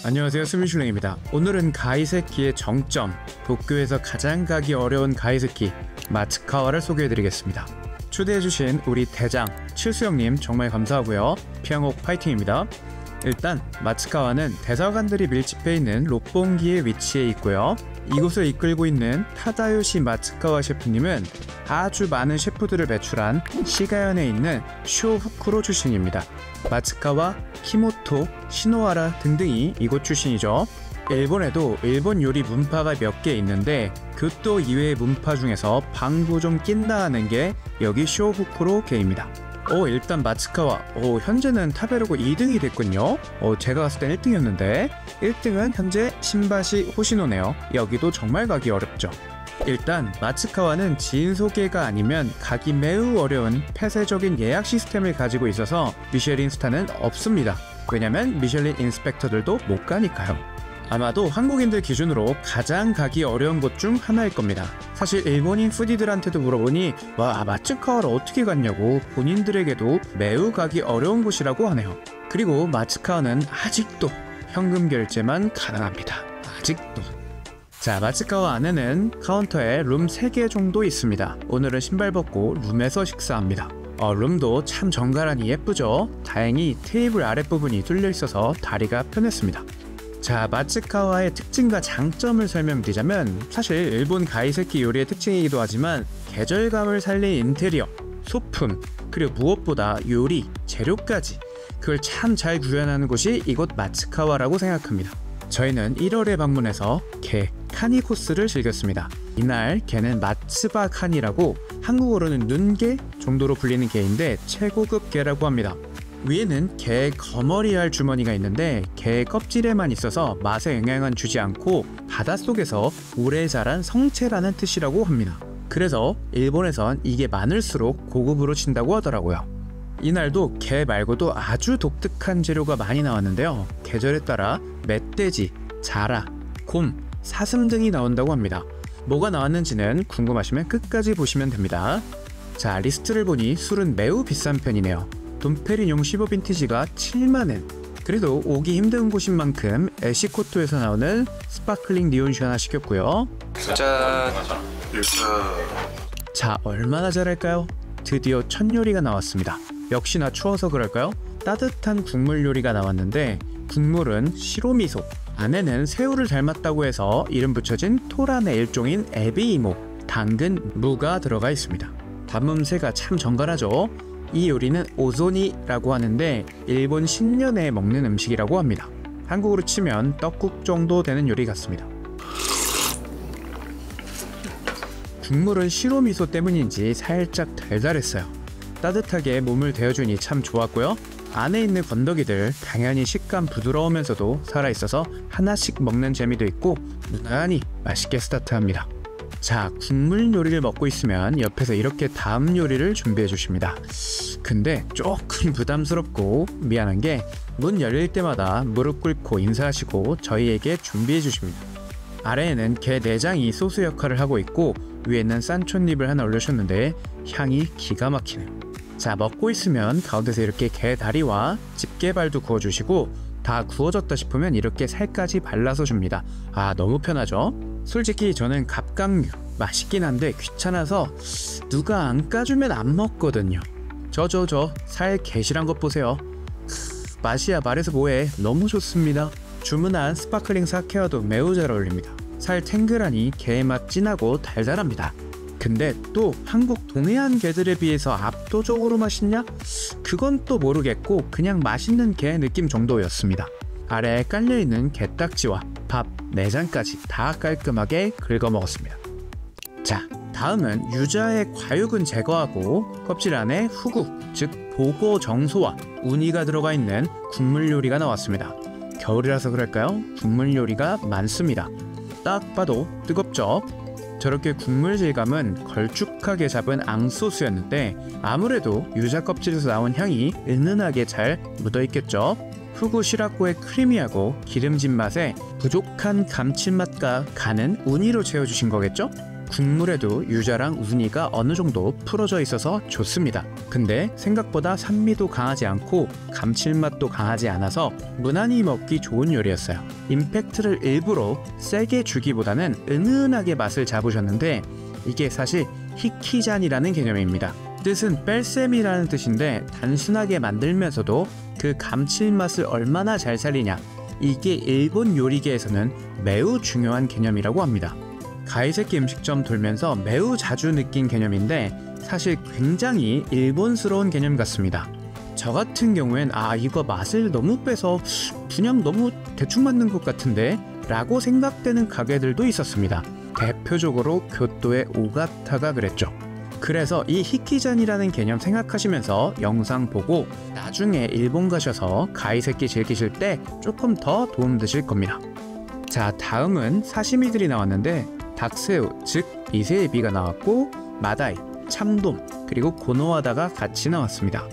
안녕하세요, 스미슐랭입니다. 오늘은 가이세키의 정점, 도쿄에서 가장 가기 어려운 가이세키 마츠카와를 소개해드리겠습니다. 초대해주신 우리 대장 칠수형님 정말 감사하고요. 피앙옥 파이팅입니다. 일단 마츠카와는 대사관들이 밀집해 있는 롯본기에 위치해 있고요. 이곳을 이끌고 있는 타다요시 마츠카와 셰프님은 아주 많은 셰프들을 배출한 시가현에 있는 쇼후쿠로 출신입니다. 마츠카와, 키모토, 시노하라 등등이 이곳 출신이죠. 일본에도 일본 요리 문파가 몇 개 있는데 교토 이외의 문파 중에서 방구 좀 낀다 하는 게 여기 쇼후쿠로 게입니다. 일단 마츠카와 현재는 타베르고 2등이 됐군요. 제가 갔을 땐 1등이었는데 1등은 현재 신바시 호시노네요. 여기도 정말 가기 어렵죠. 일단 마츠카와는 지인 소개가 아니면 가기 매우 어려운 폐쇄적인 예약 시스템을 가지고 있어서 미쉐린 스타는 없습니다. 왜냐면 미슐린 인스펙터들도 못 가니까요. 아마도 한국인들 기준으로 가장 가기 어려운 곳 중 하나일 겁니다. 사실 일본인 푸디들한테도 물어보니 와, 마츠카와를 어떻게 갔냐고 본인들에게도 매우 가기 어려운 곳이라고 하네요. 그리고 마츠카와는 아직도 현금 결제만 가능합니다. 아직도. 자, 마츠카와 안에는 카운터에 룸 3개 정도 있습니다. 오늘은 신발 벗고 룸에서 식사합니다. 룸도 참 정갈하니 예쁘죠? 다행히 테이블 아랫부분이 뚫려 있어서 다리가 편했습니다. 자, 마츠카와의 특징과 장점을 설명드리자면 사실 일본 가이세키 요리의 특징이기도 하지만 계절감을 살린 인테리어, 소품, 그리고 무엇보다 요리, 재료까지 그걸 참 잘 구현하는 곳이 이곳 마츠카와라고 생각합니다. 저희는 1월에 방문해서 게, 카니 코스를 즐겼습니다. 이날 게는 마츠바 카니라고 한국어로는 눈게 정도로 불리는 게인데 최고급 게라고 합니다. 위에는 게 거머리알 주머니가 있는데 게 껍질에만 있어서 맛에 영향은 주지 않고 바닷속에서 오래 자란 성체라는 뜻이라고 합니다. 그래서 일본에선 이게 많을수록 고급으로 친다고 하더라고요. 이날도 게 말고도 아주 독특한 재료가 많이 나왔는데요. 계절에 따라 멧돼지, 자라, 곰, 사슴 등이 나온다고 합니다. 뭐가 나왔는지는 궁금하시면 끝까지 보시면 됩니다. 자, 리스트를 보니 술은 매우 비싼 편이네요. 돈페리뇽 15 빈티지가 7만엔. 그래도 오기 힘든 곳인 만큼 에시코토에서 나오는 스파클링 니온슈 하나 시켰고요. 짠! 자, 얼마나 잘할까요? 드디어 첫 요리가 나왔습니다. 역시나 추워서 그럴까요? 따뜻한 국물 요리가 나왔는데 국물은 시로미소, 안에는 새우를 닮았다고 해서 이름 붙여진 토란의 일종인 에비이모, 당근, 무가 들어가 있습니다. 담음새가 참 정갈하죠? 이 요리는 오조니라고 하는데 일본 신년에 먹는 음식이라고 합니다. 한국으로 치면 떡국 정도 되는 요리 같습니다. 국물은 시로미소 때문인지 살짝 달달했어요. 따뜻하게 몸을 데워주니 참 좋았고요. 안에 있는 건더기들 당연히 식감 부드러우면서도 살아있어서 하나씩 먹는 재미도 있고 무난히 맛있게 스타트합니다. 자, 국물 요리를 먹고 있으면 옆에서 이렇게 다음 요리를 준비해 주십니다. 근데 조금 부담스럽고 미안한 게 문 열릴 때마다 무릎 꿇고 인사하시고 저희에게 준비해 주십니다. 아래에는 게 내장이 소스 역할을 하고 있고 위에는 산초잎을 하나 올려주셨는데 향이 기가 막히네요. 자, 먹고 있으면 가운데서 이렇게 게 다리와 집게발도 구워주시고 다 구워졌다 싶으면 이렇게 살까지 발라서 줍니다. 너무 편하죠? 솔직히 저는 갑각류 맛있긴 한데 귀찮아서 누가 안 까주면 안 먹거든요. 저 살 개실한 것 보세요. 맛이야 말해서 뭐해. 너무 좋습니다. 주문한 스파클링 사케와도 매우 잘 어울립니다. 살 탱글하니 게의 맛 진하고 달달합니다. 근데 또 한국 동해안 게들에 비해서 압도적으로 맛있냐? 그건 또 모르겠고 그냥 맛있는 게 느낌 정도였습니다. 아래에 깔려있는 게딱지와 밥, 내장까지 다 깔끔하게 긁어 먹었습니다. 자, 다음은 유자의 과육은 제거하고 껍질 안에 후구, 즉 보고 정소와 우니가 들어가 있는 국물 요리가 나왔습니다. 겨울이라서 그럴까요? 국물 요리가 많습니다. 딱 봐도 뜨겁죠? 저렇게 국물 질감은 걸쭉하게 잡은 앙소스였는데 아무래도 유자 껍질에서 나온 향이 은은하게 잘 묻어있겠죠? 후구 시라코의 크리미하고 기름진 맛에 부족한 감칠맛과 간은 우니로 채워주신 거겠죠? 국물에도 유자랑 우니가 어느 정도 풀어져 있어서 좋습니다. 근데 생각보다 산미도 강하지 않고 감칠맛도 강하지 않아서 무난히 먹기 좋은 요리였어요. 임팩트를 일부러 세게 주기보다는 은은하게 맛을 잡으셨는데 이게 사실 히키잔이라는 개념입니다. 뜻은 뺄셈이라는 뜻인데 단순하게 만들면서도 그 감칠맛을 얼마나 잘 살리냐, 이게 일본 요리계에서는 매우 중요한 개념이라고 합니다. 가이세키 음식점 돌면서 매우 자주 느낀 개념인데 사실 굉장히 일본스러운 개념 같습니다. 저 같은 경우엔 이거 맛을 너무 빼서 그냥 너무 대충 만든 것 같은데 라고 생각되는 가게들도 있었습니다. 대표적으로 교토의 오가타가 그랬죠. 그래서 이 히키잔이라는 개념 생각하시면서 영상 보고 나중에 일본 가셔서 가이세키 즐기실 때 조금 더 도움 되실 겁니다. 자, 다음은 사시미들이 나왔는데 닭새우, 즉 이세에비가 나왔고 마다이, 참돔, 그리고 고노하다가 같이 나왔습니다.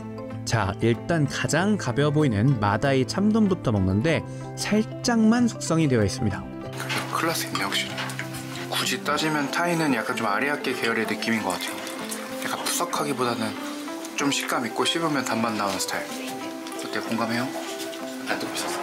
자, 일단 가장 가벼워 보이는 마다이 참돔부터 먹는데 살짝만 숙성이 되어 있습니다. 클래스 있네 확실히. 굳이 따지면 타이는 약간 좀 아리아케 계열의 느낌인 것 같아요. 약간 푸석하기보다는 좀 식감 있고 씹으면 단맛 나오는 스타일. 어때, 공감해요? 안 듣고 있었어.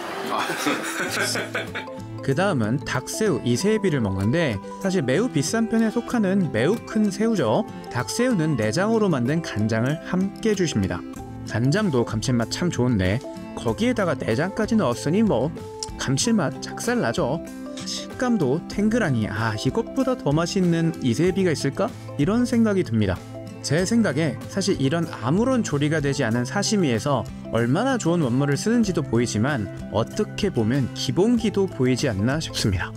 그 다음은 닭새우 이세에비를 먹는데 사실 매우 비싼 편에 속하는 매우 큰 새우죠. 닭새우는 내장으로 만든 간장을 함께 주십니다. 간장도 감칠맛 참 좋은데 거기에다가 내장까지 넣었으니 뭐 감칠맛 작살나죠. 식감도 탱글하니 이것보다 더 맛있는 이세에비가 있을까? 이런 생각이 듭니다. 제 생각에 사실 이런 아무런 조리가 되지 않은 사시미에서 얼마나 좋은 원물을 쓰는지도 보이지만 어떻게 보면 기본기도 보이지 않나 싶습니다.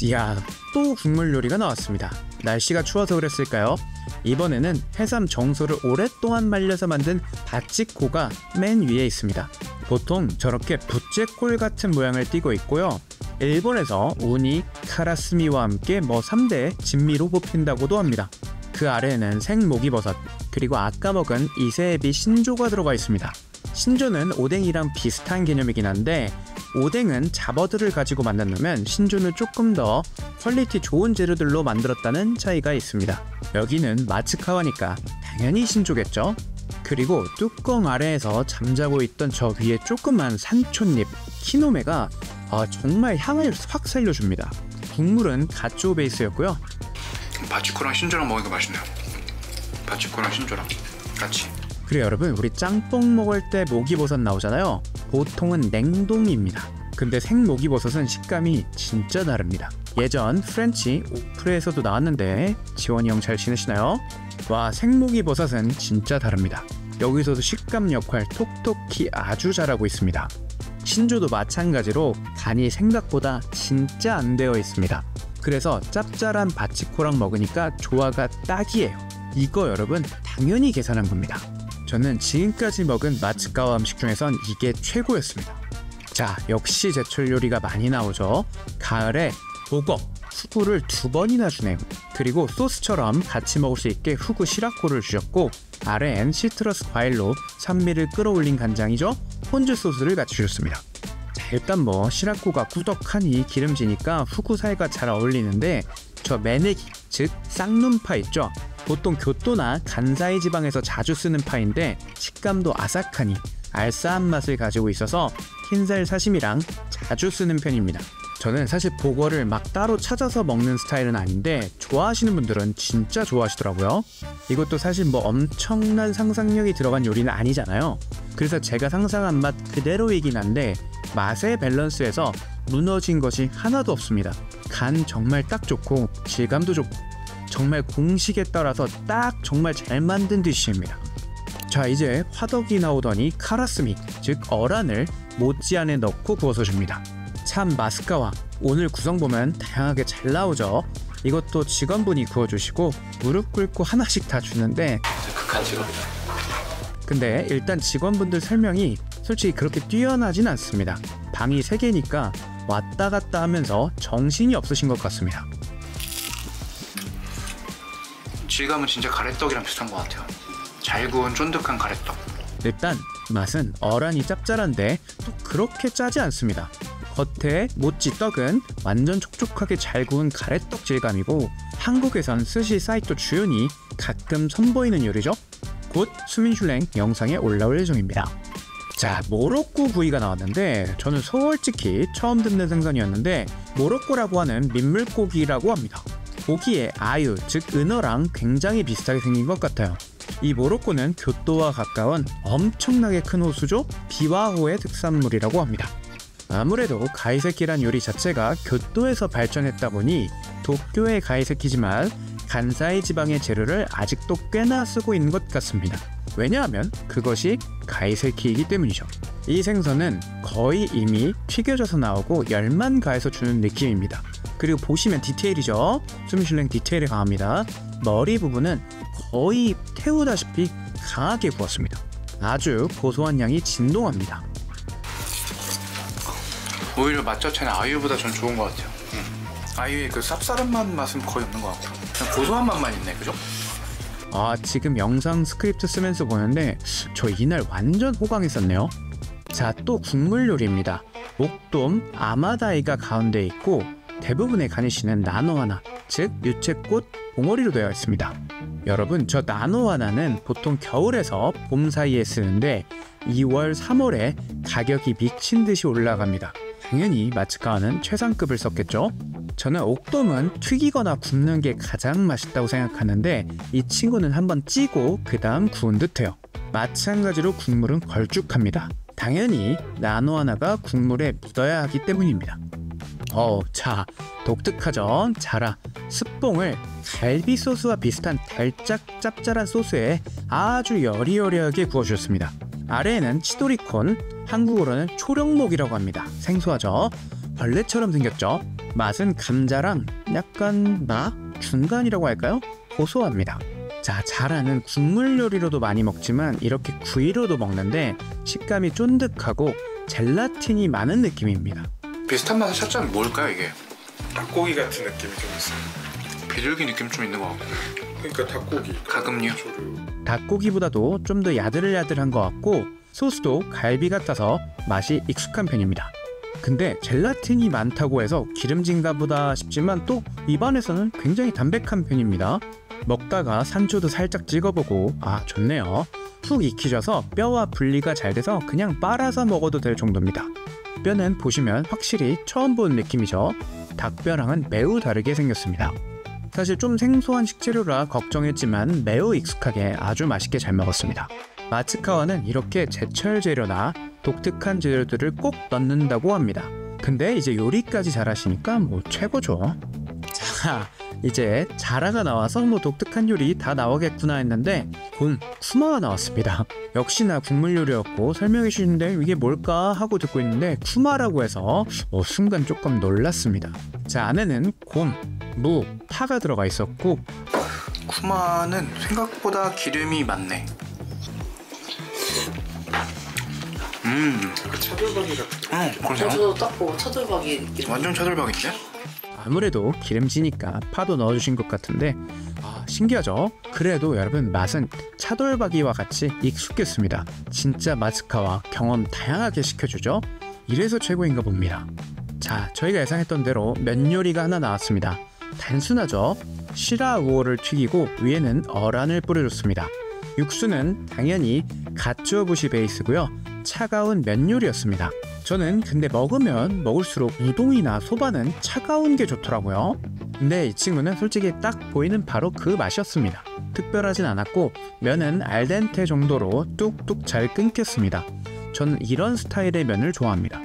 이야, 또 국물 요리가 나왔습니다. 날씨가 추워서 그랬을까요? 이번에는 해삼 정소를 오랫동안 말려서 만든 바찌코가 맨 위에 있습니다. 보통 저렇게 부채꼴 같은 모양을 띠고 있고요. 일본에서 우니, 카라스미와 함께 3대 진미로 뽑힌다고도 합니다. 그 아래에는 생모기버섯, 그리고 아까 먹은 이세에비 신조가 들어가 있습니다. 신조는 오뎅이랑 비슷한 개념이긴 한데 오뎅은 잡어들을 가지고 만든다면 신조는 조금 더 퀄리티 좋은 재료들로 만들었다는 차이가 있습니다. 여기는 마츠카와니까 당연히 신조겠죠. 그리고 뚜껑 아래에서 잠자고 있던 저 위에 조그만 산초잎 키노메가 정말 향을 확 살려줍니다. 국물은 가쪼 베이스였고요. 바치코랑 신조랑 먹으니까 맛있네요. 바치코랑 신조랑 같이. 그리고 여러분, 우리 짬뽕 먹을 때 모기버섯 나오잖아요. 보통은 냉동입니다. 근데 생모기버섯은 식감이 진짜 다릅니다. 예전 프렌치 오프레에서도 나왔는데 지원이 형 잘 지내시나요? 와, 생모기버섯은 진짜 다릅니다. 여기서도 식감 역할 톡톡히 아주 잘하고 있습니다. 신조도 마찬가지로 간이 생각보다 진짜 안 되어 있습니다. 그래서 짭짤한 바치코랑 먹으니까 조화가 딱이에요. 이거 여러분 당연히 계산한 겁니다. 저는 지금까지 먹은 마츠카와 음식 중에선 이게 최고였습니다. 자, 역시 제철 요리가 많이 나오죠. 가을에 보거, 후구를 2번이나 주네요. 그리고 소스처럼 같이 먹을 수 있게 후구 시라코를 주셨고 아래엔 시트러스 과일로 산미를 끌어올린 간장이죠. 폰즈 소스를 같이 주셨습니다. 자, 일단 시라코가 꾸덕하니 기름지니까 후구살과 잘 어울리는데 저 메네기, 즉 쌍눈파 있죠. 보통 교토나 간사이 지방에서 자주 쓰는 파인데 식감도 아삭하니 알싸한 맛을 가지고 있어서 흰살 사시미랑 자주 쓰는 편입니다. 저는 사실 보거를 막 따로 찾아서 먹는 스타일은 아닌데 좋아하시는 분들은 진짜 좋아하시더라고요. 이것도 사실 엄청난 상상력이 들어간 요리는 아니잖아요. 그래서 제가 상상한 맛 그대로이긴 한데 맛의 밸런스에서 무너진 것이 하나도 없습니다. 간 정말 딱 좋고 질감도 좋고 정말 공식에 따라서 딱 정말 잘 만든 디쉬입니다. 자, 이제 화덕이 나오더니 카라스미, 즉 어란을 모찌 안에 넣고 구워서 줍니다. 참 마스카와 오늘 구성 보면 다양하게 잘 나오죠. 이것도 직원분이 구워주시고 무릎 꿇고 하나씩 다 주는데 극한 직업. 근데 일단 직원분들 설명이 솔직히 그렇게 뛰어나진 않습니다. 방이 3개니까 왔다 갔다 하면서 정신이 없으신 것 같습니다. 질감은 진짜 가래떡이랑 비슷한 것 같아요. 잘 구운 쫀득한 가래떡. 일단 맛은 어란이 짭짤한데 또 그렇게 짜지 않습니다. 겉에 모찌 떡은 완전 촉촉하게 잘 구운 가래떡 질감이고 한국에선 스시 사이토 주연이 가끔 선보이는 요리죠. 곧 수민슐랭 영상에 올라올 예정입니다. 자, 모로코 구이가 나왔는데 저는 솔직히 처음 듣는 생선이었는데 모로코라고 하는 민물고기라고 합니다. 고기의 아유, 즉 은어랑 굉장히 비슷하게 생긴 것 같아요. 이 모로코는 교토와 가까운 엄청나게 큰 호수죠. 비와호의 특산물이라고 합니다. 아무래도 가이세키란 요리 자체가 교토에서 발전했다 보니 도쿄의 가이세키지만 간사이 지방의 재료를 아직도 꽤나 쓰고 있는 것 같습니다. 왜냐하면 그것이 가이세키이기 때문이죠. 이 생선은 거의 이미 튀겨져서 나오고 열만 가해서 주는 느낌입니다. 그리고 보시면 디테일이죠. 수미슐랭 디테일이 강합니다. 머리 부분은 거의 태우다시피 강하게 구웠습니다. 아주 고소한 향이 진동합니다. 오히려 맛 자체는 아유보다 전 좋은 것 같아요. 아유의 그 쌉싸름한 맛은 거의 없는 것 같고 그냥 고소한 맛만 있네, 그죠? 아, 지금 영상 스크립트 쓰면서 보는데 저 이날 완전 호강했었네요. 자, 또 국물 요리입니다. 목돔 아마다이가 가운데 있고 대부분의 가니쉬는 나노하나, 즉 유채꽃 봉오리로 되어 있습니다. 여러분, 저 나노하나는 보통 겨울에서 봄 사이에 쓰는데 2월, 3월에 가격이 미친 듯이 올라갑니다. 당연히 마츠카와는 최상급을 썼겠죠. 저는 옥돔은 튀기거나 굽는 게 가장 맛있다고 생각하는데 이 친구는 한번 찌고 그 다음 구운 듯해요. 마찬가지로 국물은 걸쭉합니다. 당연히 나노하나가 국물에 묻어야 하기 때문입니다. 자, 독특하죠? 자라, 스뽕을 갈비 소스와 비슷한 달짝 짭짤한 소스에 아주 여리여리하게 구워주셨습니다. 아래에는 치도리콘, 한국어로는 초령목이라고 합니다. 생소하죠? 벌레처럼 생겼죠? 맛은 감자랑 약간 중간이라고 할까요? 고소합니다. 자, 자라는 국물 요리로도 많이 먹지만 이렇게 구이로도 먹는데 식감이 쫀득하고 젤라틴이 많은 느낌입니다. 비슷한 맛을 찾자면 뭘까요, 이게? 닭고기 같은 느낌이 좀 있어요. 비둘기 느낌 좀 있는 것 같고. 그러니까 닭고기. 가금류. 닭고기보다도 좀 더 야들야들한 것 같고 소스도 갈비 같아서 맛이 익숙한 편입니다. 근데 젤라틴이 많다고 해서 기름진가 보다 싶지만 또 입안에서는 굉장히 담백한 편입니다. 먹다가 산초도 살짝 찍어보고 좋네요. 푹 익히셔서 뼈와 분리가 잘 돼서 그냥 빨아서 먹어도 될 정도입니다. 뼈는 보시면 확실히 처음 본 느낌이죠. 닭뼈랑은 매우 다르게 생겼습니다. 사실 좀 생소한 식재료라 걱정했지만 매우 익숙하게 아주 맛있게 잘 먹었습니다. 마츠카와는 이렇게 제철 재료나 독특한 재료들을 꼭 넣는다고 합니다. 근데 이제 요리까지 잘하시니까 최고죠. 자, 이제 자라가 나와서 독특한 요리 다 나오겠구나 했는데 곧 쿠마가 나왔습니다. 역시나 국물 요리였고 설명해 주시는데 이게 뭘까 하고 듣고 있는데 쿠마라고 해서 순간 조금 놀랐습니다. 자, 안에는 곰, 무, 파가 들어가 있었고 쿠마는 생각보다 기름이 많네. 차돌박이 같은. 그러세요? 저도 딱 보고 차돌박이 느낌. 완전 차돌박인데? 아무래도 기름지니까 파도 넣어주신 것 같은데 신기하죠? 그래도 여러분 맛은 차돌박이와 같이 익숙했습니다. 진짜 마츠카와 경험 다양하게 시켜주죠? 이래서 최고인가 봅니다. 자, 저희가 예상했던 대로 면 요리가 하나 나왔습니다. 단순하죠? 시라우오를 튀기고 위에는 어란을 뿌려줬습니다. 육수는 당연히 가츠오부시 베이스고요. 차가운 면 요리였습니다. 저는 근데 먹으면 먹을수록 우동이나 소바는 차가운 게 좋더라고요. 근데 이 친구는 솔직히 딱 보이는 바로 그 맛이었습니다. 특별하진 않았고 면은 알덴테 정도로 뚝뚝 잘 끊겼습니다. 저는 이런 스타일의 면을 좋아합니다.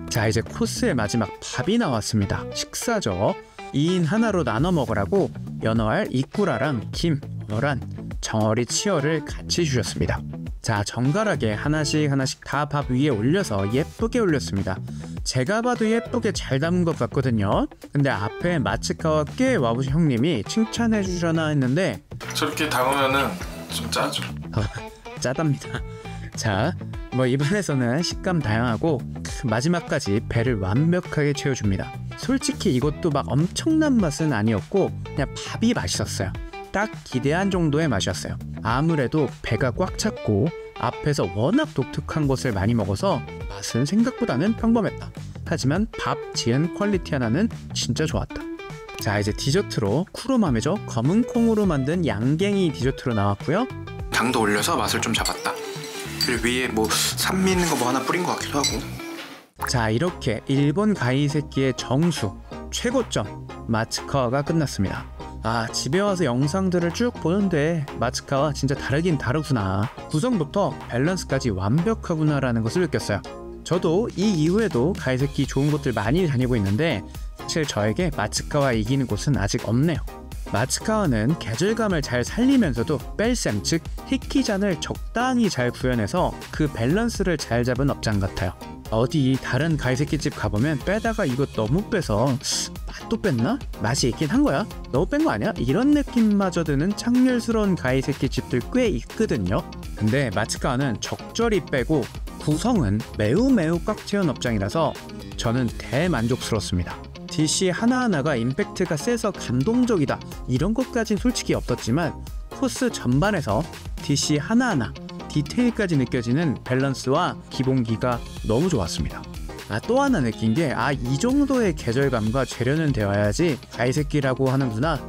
자, 이제 코스의 마지막 밥이 나왔습니다. 식사죠. 2인 하나로 나눠 먹으라고 연어알 이꾸라랑 김, 어란, 정어리 치어를 같이 주셨습니다. 자, 정갈하게 하나씩 다 밥 위에 올려서 예쁘게 올렸습니다. 제가 봐도 예쁘게 잘 담은 것 같거든요. 근데 앞에 마츠카와 꽤 와보신 형님이 칭찬해 주려나 했는데 저렇게 담으면은 좀 짜죠. 짜답니다. 자, 입안에서는 식감 다양하고 마지막까지 배를 완벽하게 채워줍니다. 솔직히 이것도 막 엄청난 맛은 아니었고 그냥 밥이 맛있었어요. 딱 기대한 정도의 맛이었어요. 아무래도 배가 꽉 찼고 앞에서 워낙 독특한 것을 많이 먹어서 맛은 생각보다는 평범했다. 하지만 밥 지은 퀄리티 하나는 진짜 좋았다. 자, 이제 디저트로 쿠로마메죠. 검은 콩으로 만든 양갱이 디저트로 나왔고요. 당도 올려서 맛을 좀 잡았다. 그리고 위에 뭐 산미 있는 거 뭐 하나 뿌린 것 같기도 하고. 자, 이렇게 일본 가이세키의 정수 최고점 마츠카와가 끝났습니다. 아, 집에 와서 영상들을 쭉 보는데 마츠카와 진짜 다르긴 다르구나. 구성부터 밸런스까지 완벽하구나 라는 것을 느꼈어요. 저도 이 이후에도 가이세키 좋은 곳들 많이 다니고 있는데 사실 저에게 마츠카와 이기는 곳은 아직 없네요. 마츠카와는 계절감을 잘 살리면서도 뺄셈, 즉 히키잔을 적당히 잘 구현해서 그 밸런스를 잘 잡은 업장 같아요. 어디 다른 가이세키 집 가보면 빼다가 이거 너무 빼서 맛도 뺐나? 맛이 있긴 한 거야? 너무 뺀 거 아니야? 이런 느낌마저 드는 창렬스러운 가이세키 집들 꽤 있거든요. 근데 마츠카와는 적절히 빼고 구성은 매우 꽉 채운 업장이라서 저는 대만족스럽습니다. DC 하나하나가 임팩트가 세서 감동적이다 이런 것까진 솔직히 없었지만 코스 전반에서 DC 하나하나 디테일까지 느껴지는 밸런스와 기본기가 너무 좋았습니다. 또 하나 느낀 게 이 정도의 계절감과 재련은 되어야지 가이세키라고 하는구나,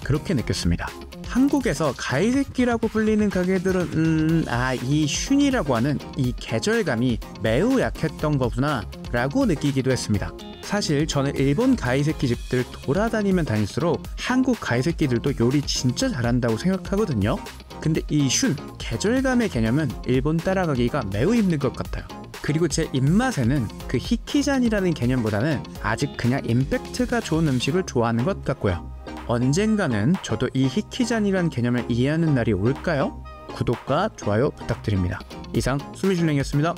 그렇게 느꼈습니다. 한국에서 가이세키라고 불리는 가게들은 이 슌이라고 하는 이 계절감이 매우 약했던 거구나 라고 느끼기도 했습니다. 사실 저는 일본 가이세키 집들 돌아다니면 다닐수록 한국 가이세키들도 요리 진짜 잘한다고 생각하거든요. 근데 이 슌, 계절감의 개념은 일본 따라가기가 매우 힘든 것 같아요. 그리고 제 입맛에는 그 히키잔이라는 개념보다는 아직 그냥 임팩트가 좋은 음식을 좋아하는 것 같고요. 언젠가는 저도 이 히키잔이라는 개념을 이해하는 날이 올까요? 구독과 좋아요 부탁드립니다. 이상 수미줄랭이었습니다.